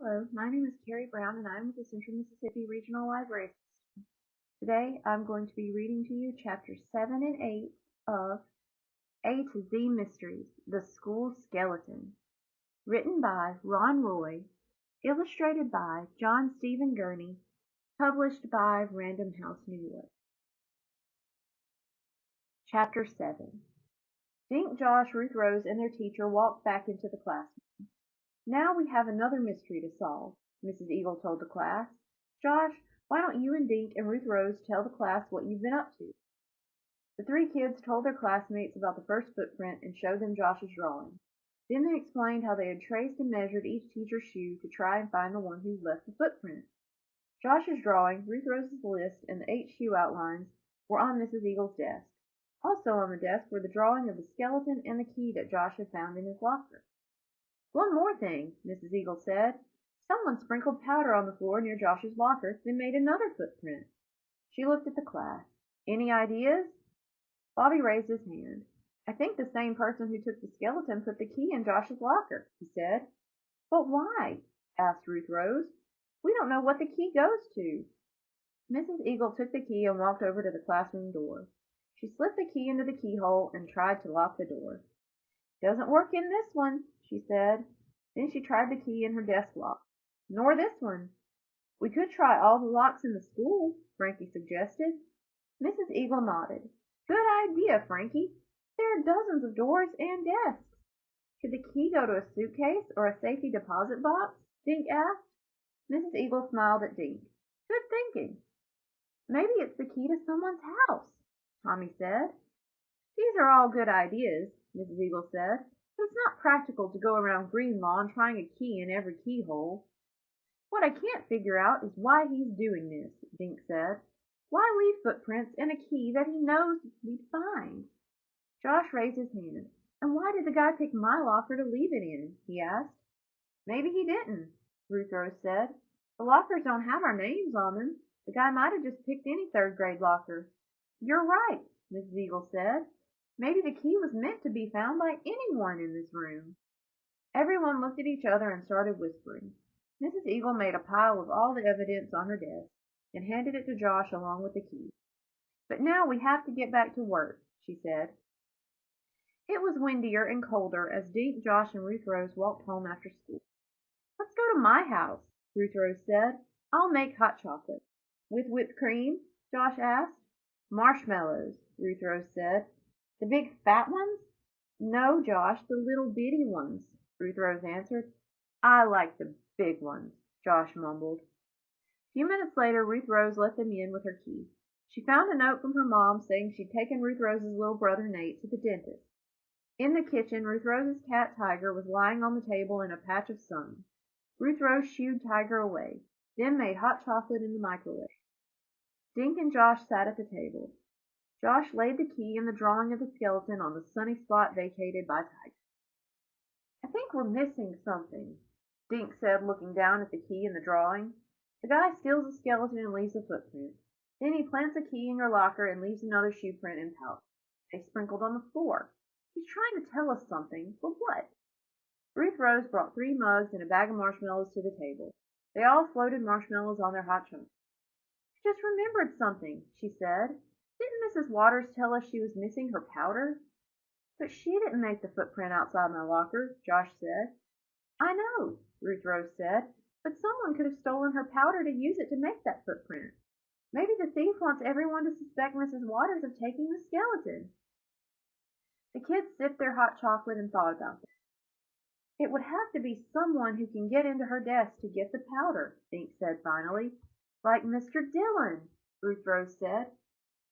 Hello, my name is Carrie Brown and I'm with the Central Mississippi Regional Library System. Today I'm going to be reading to you chapters 7 and 8 of A to Z Mysteries, The School Skeleton, written by Ron Roy, illustrated by John Stephen Gurney, published by Random House New York. Chapter 7. Dink, Josh, Ruth Rose, and their teacher walked back into the classroom. Now we have another mystery to solve, Mrs. Eagle told the class. Josh, why don't you and Dink and Ruth Rose tell the class what you've been up to? The three kids told their classmates about the first footprint and showed them Josh's drawing. Then they explained how they had traced and measured each teacher's shoe to try and find the one who left the footprint. Josh's drawing, Ruth Rose's list, and the 8 shoe outlines were on Mrs. Eagle's desk. Also on the desk were the drawing of the skeleton and the key that Josh had found in his locker. One more thing, Mrs. Eagle said. Someone sprinkled powder on the floor near Josh's locker, then made another footprint. She looked at the class. Any ideas? Bobby raised his hand. I think the same person who took the skeleton put the key in Josh's locker, he said. But why? Asked Ruth Rose. We don't know what the key goes to. Mrs. Eagle took the key and walked over to the classroom door. She slipped the key into the keyhole and tried to lock the door. Doesn't work in this one, she said. Then she tried the key in her desk lock. Nor this one. We could try all the locks in the school, Frankie suggested. Mrs. Eagle nodded. Good idea, Frankie. There are dozens of doors and desks. Could the key go to a suitcase or a safety deposit box? Dink asked. Mrs. Eagle smiled at Dink. Good thinking. Maybe it's the key to someone's house, Tommy said. These are all good ideas, Mrs. Eagle said, but it's not practical to go around Green Lawn trying a key in every keyhole. What I can't figure out is why he's doing this, Dink said. Why leave footprints in a key that he knows we'd find? Josh raised his hand. And why did the guy pick my locker to leave it in? He asked. Maybe he didn't, Ruth Rose said. The lockers don't have our names on them. The guy might have just picked any third-grade locker. You're right, Mrs. Eagle said. Maybe the key was meant to be found by anyone in this room. Everyone looked at each other and started whispering. Mrs. Eagle made a pile of all the evidence on her desk and handed it to Josh along with the key. But now we have to get back to work, she said. It was windier and colder as Dink, Josh, and Ruth Rose walked home after school. Let's go to my house, Ruth Rose said. I'll make hot chocolate. With whipped cream? Josh asked. Marshmallows, Ruth Rose said. The big fat ones? No, Josh, the little bitty ones, Ruth Rose answered. I like the big ones, Josh mumbled. A few minutes later, Ruth Rose let them in with her key. She found a note from her mom saying she'd taken Ruth Rose's little brother Nate to the dentist. In the kitchen, Ruth Rose's cat Tiger was lying on the table in a patch of sun. Ruth Rose shooed Tiger away, then made hot chocolate in the microwave. Dink and Josh sat at the table. Josh laid the key and the drawing of the skeleton on the sunny spot vacated by Tiger. I think we're missing something, Dink said, looking down at the key and the drawing. The guy steals the skeleton and leaves a footprint. Then he plants a key in your locker and leaves another shoe print and pouch. They sprinkled on the floor. He's trying to tell us something, but what? Ruth Rose brought 3 mugs and a bag of marshmallows to the table. They all floated marshmallows on their hot chocolate. I just remembered something, she said. Didn't Mrs. Waters tell us she was missing her powder? But she didn't make the footprint outside my locker, Josh said. I know, Ruth Rose said, but someone could have stolen her powder to use it to make that footprint. Maybe the thief wants everyone to suspect Mrs. Waters of taking the skeleton. The kids sipped their hot chocolate and thought about it. It would have to be someone who can get into her desk to get the powder, Dink said finally. Like Mr. Dillon, Ruth Rose said.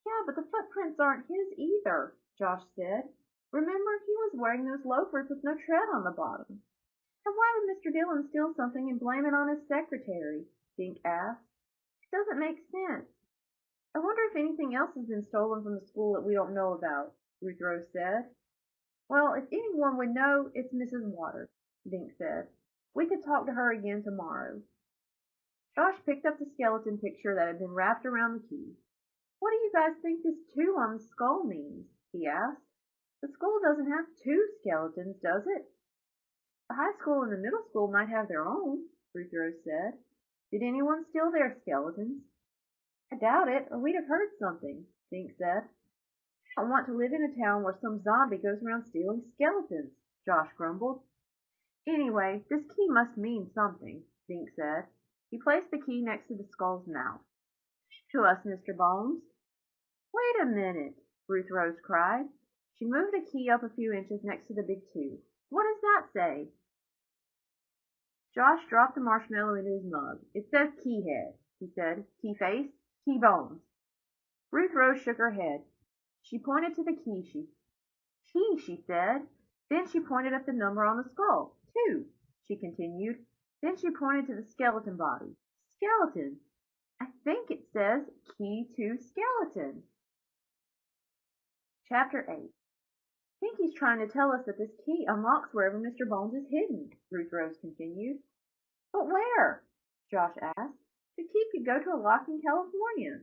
Yeah, but the footprints aren't his either, Josh said. Remember, he was wearing those loafers with no tread on the bottom. And why would Mr. Dillon steal something and blame it on his secretary? Dink asked. It doesn't make sense. I wonder if anything else has been stolen from the school that we don't know about, Ruth Rose said. Well, if anyone would know, it's Mrs. Waters, Dink said. We could talk to her again tomorrow. Josh picked up the skeleton picture that had been wrapped around the key. What do you guys think this 2 on the skull means? He asked. The school doesn't have 2 skeletons, does it? The high school and the middle school might have their own, Ruth Rose said. Did anyone steal their skeletons? I doubt it, or we'd have heard something, Dink said. I don't want to live in a town where some zombie goes around stealing skeletons, Josh grumbled. Anyway, this key must mean something, Dink said. He placed the key next to the skull's mouth. To us, Mr. Bones. Wait a minute, Ruth Rose cried. She moved the key up a few inches next to the big tube. What does that say? Josh dropped the marshmallow into his mug. It says key head, he said. Key face, key bones. Ruth Rose shook her head. She pointed to the key, she said. Then she pointed at the number on the skull. 2, she continued. Then she pointed to the skeleton body. Skeleton. I think it says key to skeleton. Chapter 8. I think he's trying to tell us that this key unlocks wherever Mr. Bones is hidden, Ruth Rose continued. But where? Josh asked. The key could go to a lock in California.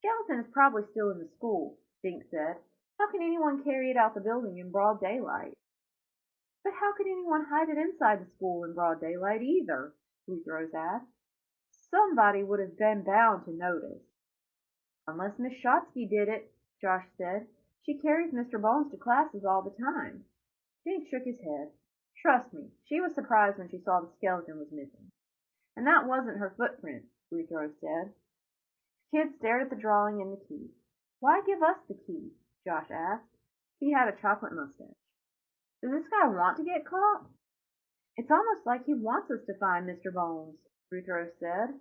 Skeleton is probably still in the school, Dink said. How can anyone carry it out the building in broad daylight? But how could anyone hide it inside the school in broad daylight either? Ruth Rose asked. Somebody would have been bound to notice. Unless Miss Shotsky did it, Josh said. She carries Mr. Bones to classes all the time. Dink shook his head. Trust me, she was surprised when she saw the skeleton was missing. And that wasn't her footprint, Ruth Rose said. The kids stared at the drawing and the key. Why give us the key? Josh asked. He had a chocolate mustache. Does this guy want to get caught? It's almost like he wants us to find Mr. Bones, Ruth Rose said.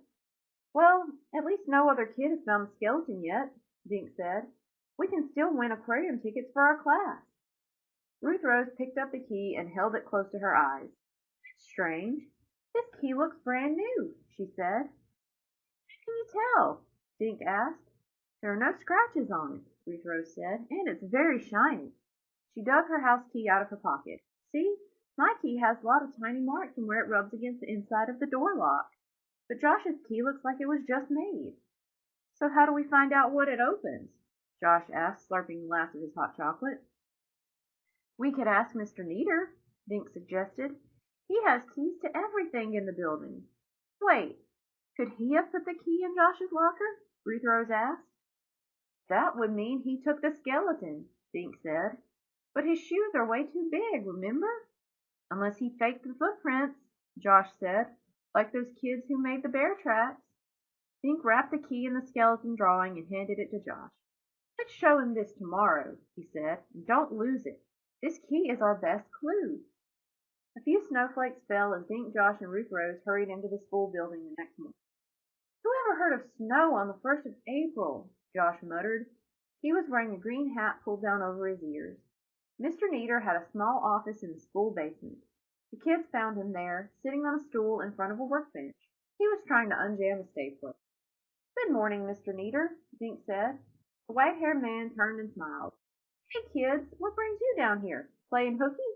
Well, at least no other kid has found the skeleton yet, Dink said. We can still win aquarium tickets for our class. Ruth Rose picked up the key and held it close to her eyes. Strange. This key looks brand new, she said. How can you tell? Dink asked. There are no scratches on it, Ruth Rose said, and it's very shiny. She dug her house key out of her pocket. See, my key has a lot of tiny marks from where it rubs against the inside of the door lock. But Josh's key looks like it was just made. So how do we find out what it opens? Josh asked, slurping the last of his hot chocolate. We could ask Mr. Neater, Dink suggested. He has keys to everything in the building. Wait, could he have put the key in Josh's locker? Ruth Rose asked. That would mean he took the skeleton, Dink said. But his shoes are way too big, remember? Unless he faked the footprints, Josh said, like those kids who made the bear tracks. Dink wrapped the key in the skeleton drawing and handed it to Josh. Let's show him this tomorrow, he said, and don't lose it. This key is our best clue. A few snowflakes fell as Dink, Josh, and Ruth Rose hurried into the school building the next morning. Who ever heard of snow on the 1st of April? Josh muttered. He was wearing a green hat pulled down over his ears. Mr. Neater had a small office in the school basement. The kids found him there, sitting on a stool in front of a workbench. He was trying to unjam a stapler. Good morning, Mr. Neater, Dink said. The white-haired man turned and smiled. Hey, kids, what brings you down here? Playing hooky?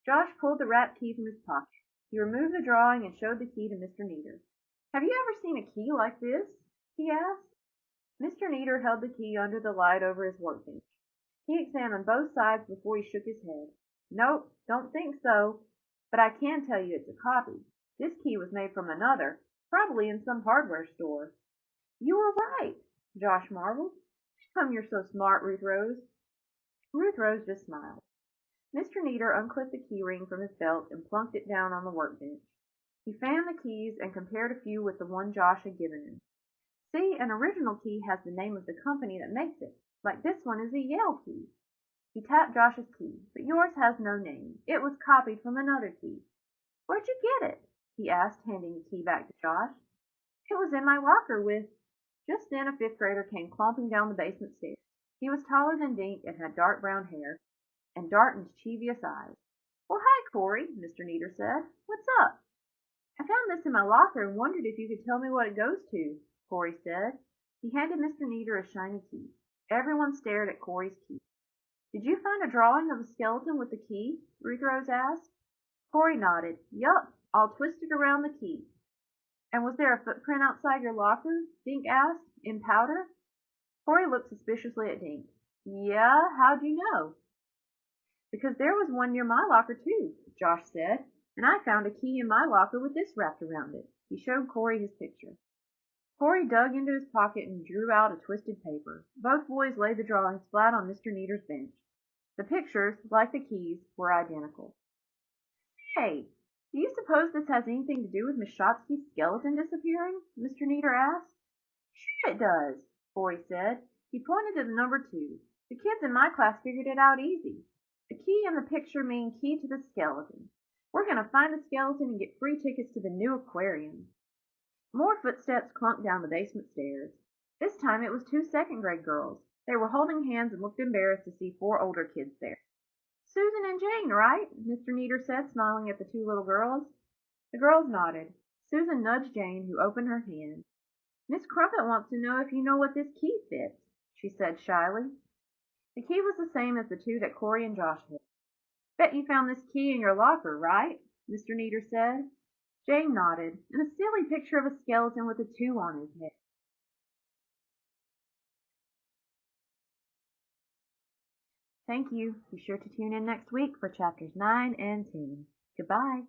Josh pulled the wrapped key from his pocket. He removed the drawing and showed the key to Mr. Neater. Have you ever seen a key like this? He asked. Mr. Neater held the key under the light over his workbench. He examined both sides before he shook his head. Nope, don't think so. But I can tell you it's a copy. This key was made from another, probably in some hardware store. You were right, Josh marveled. How come you're so smart, Ruth Rose? Ruth Rose just smiled. Mr. Neater unclipped the key ring from his belt and plunked it down on the workbench. He fanned the keys and compared a few with the one Josh had given him. See, an original key has the name of the company that makes it, like this one is a Yale key. He tapped Josh's key, but yours has no name. It was copied from another key. Where'd you get it? He asked, handing the key back to Josh. It was in my locker with... Just then a fifth grader came clomping down the basement stairs. He was taller than Dink and had dark brown hair and dark mischievous eyes. Well, hi, Corey, Mr. Neater said. What's up? I found this in my locker and wondered if you could tell me what it goes to, Corey said. He handed Mr. Neater a shiny key. Everyone stared at Corey's key. Did you find a drawing of a skeleton with the key? Ruth Rose asked. Corey nodded. Yup, all twisted around the key. And was there a footprint outside your locker? Dink asked, in powder. Corey looked suspiciously at Dink. Yeah, how'd you know? Because there was one near my locker too, Josh said. And I found a key in my locker with this wrapped around it." He showed Corey his picture. Corey dug into his pocket and drew out a twisted paper. Both boys laid the drawings flat on Mr. Neater's bench. The pictures, like the keys, were identical. "Hey, do you suppose this has anything to do with Miss Shotsky's skeleton disappearing?" Mr. Neater asked. "Sure it does," Corey said. He pointed to the number 2. "The kids in my class figured it out easy. The key and the picture mean key to the skeleton. We're going to find the skeleton and get free tickets to the new aquarium." More footsteps clunked down the basement stairs. This time it was 2 second-grade girls. They were holding hands and looked embarrassed to see 4 older kids there. "Susan and Jane, right?" Mr. Neater said, smiling at the 2 little girls. The girls nodded. Susan nudged Jane, who opened her hand. "Miss Crumpet wants to know if you know what this key fits," she said shyly. The key was the same as the 2 that Corey and Josh had. "Bet you found this key in your locker, right?" Mr. Neater said. Jane nodded, and a silly picture of a skeleton with a 2 on his head. Thank you. Be sure to tune in next week for chapters 9 and 10. Goodbye.